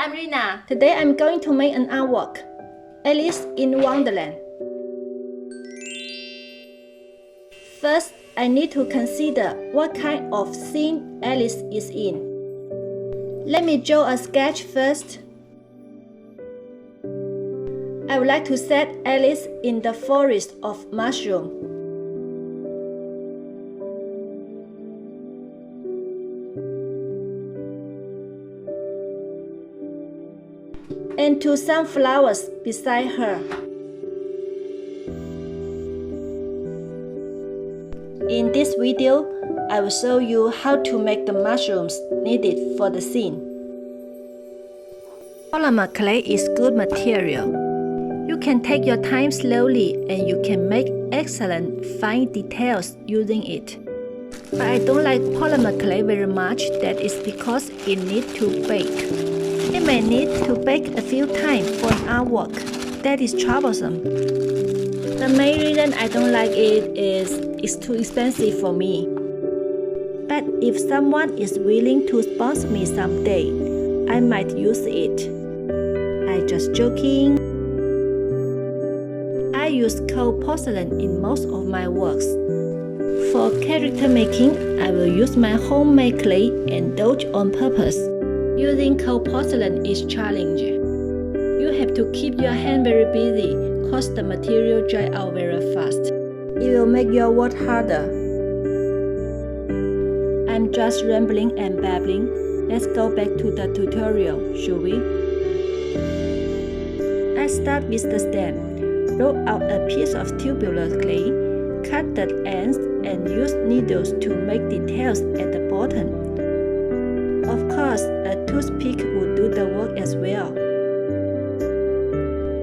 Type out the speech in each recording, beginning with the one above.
I'm Rina. Today I'm going to make an artwork, Alice in Wonderland. First, I need to consider what kind of scene Alice is in. Let me draw a sketch first. I would like to set Alice in the forest of mushrooms. And to some flowers beside her. In this video, I will show you how to make the mushrooms needed for the scene. Polymer clay is good material. You can take your time slowly and you can make excellent fine details using it. But I don't like polymer clay very much, that is because it needs to bake. It may need to bake a few times for an artwork. That is troublesome. The main reason I don't like it is it's too expensive for me. But if someone is willing to sponsor me someday, I might use it. I'm just joking. I use cold porcelain in most of my works. For character making, I will use my homemade clay and dodge on purpose. Using cold porcelain is challenging. You have to keep your hand very busy cause the material dry out very fast. It will make your work harder. I'm just rambling and babbling. Let's go back to the tutorial, shall we? I start with the stem. Roll out a piece of tubular clay, cut the ends and use needles to make details at the bottom. Of course, a toothpick would do the work as well.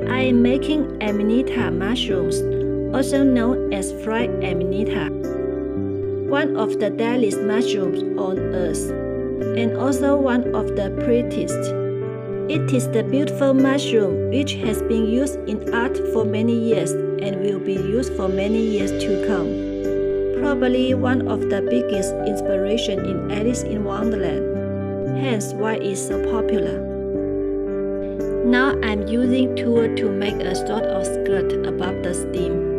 I am making Amanita mushrooms, also known as fried Amanita, one of the deadliest mushrooms on earth, and also one of the prettiest. It is the beautiful mushroom which has been used in art for many years and will be used for many years to come. Probably one of the biggest inspiration in Alice in Wonderland. Hence why it's so popular. Now I'm using tool to make a sort of skirt above the stem.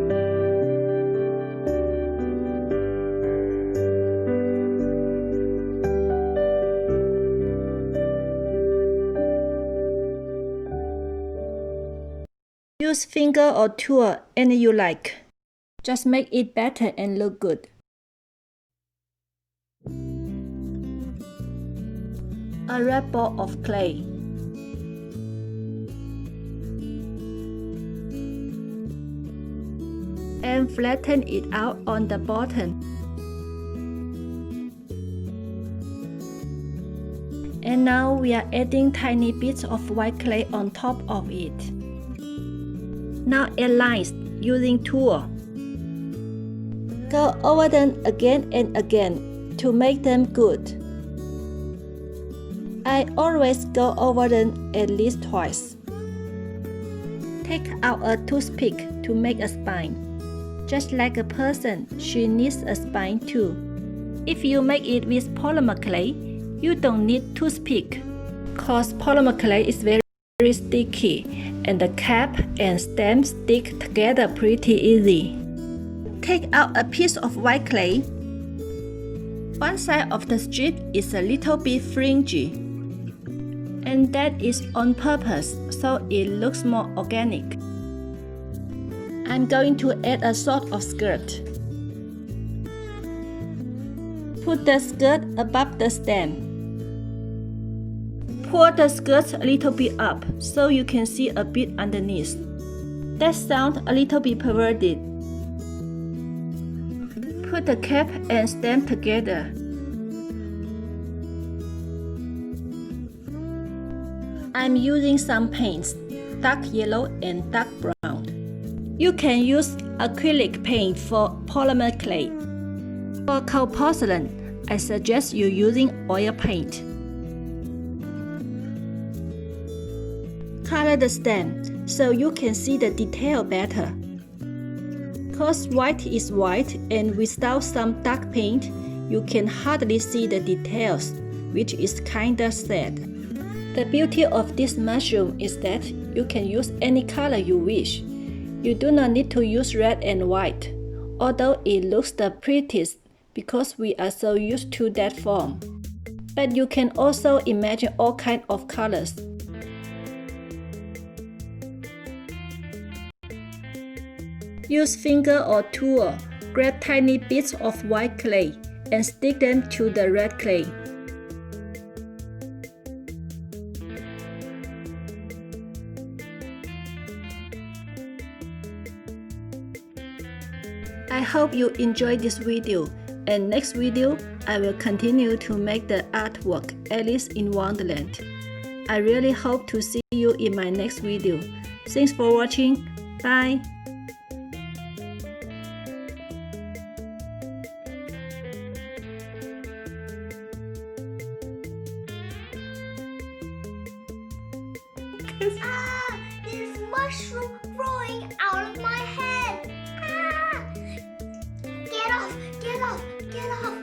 Use finger or tool any you like. Just make it better and look good. A red ball of clay. And flatten it out on the bottom. And now we are adding tiny bits of white clay on top of it. Now add lines using tool. Go over them again and again to make them good. I always go over them at least twice. Take out a toothpick to make a spine. Just like a person, she needs a spine too. If you make it with polymer clay, you don't need toothpick, cause polymer clay is very sticky and the cap and stem stick together pretty easy. Take out a piece of white clay. One side of the strip is a little bit fringy. And that is on purpose, so it looks more organic. I'm going to add a sort of skirt. Put the skirt above the stem. Pull the skirt a little bit up so you can see a bit underneath. That sounds a little bit perverted. Put the cap and stem together. I'm using some paints, dark yellow and dark brown. You can use acrylic paint for polymer clay. For cold porcelain, I suggest you using oil paint. Color the stem so you can see the detail better. Cause white is white and without some dark paint, you can hardly see the details, which is kinda sad. The beauty of this mushroom is that you can use any color you wish. You do not need to use red and white, although it looks the prettiest because we are so used to that form. But you can also imagine all kinds of colors. Use finger or tool, grab tiny bits of white clay and stick them to the red clay. I hope you enjoyed this video, and next video I will continue to make the artwork Alice in Wonderland. I really hope to see you in my next video. Thanks for watching. Bye! There's mushroom growing out of my head. Get off, get off, get off.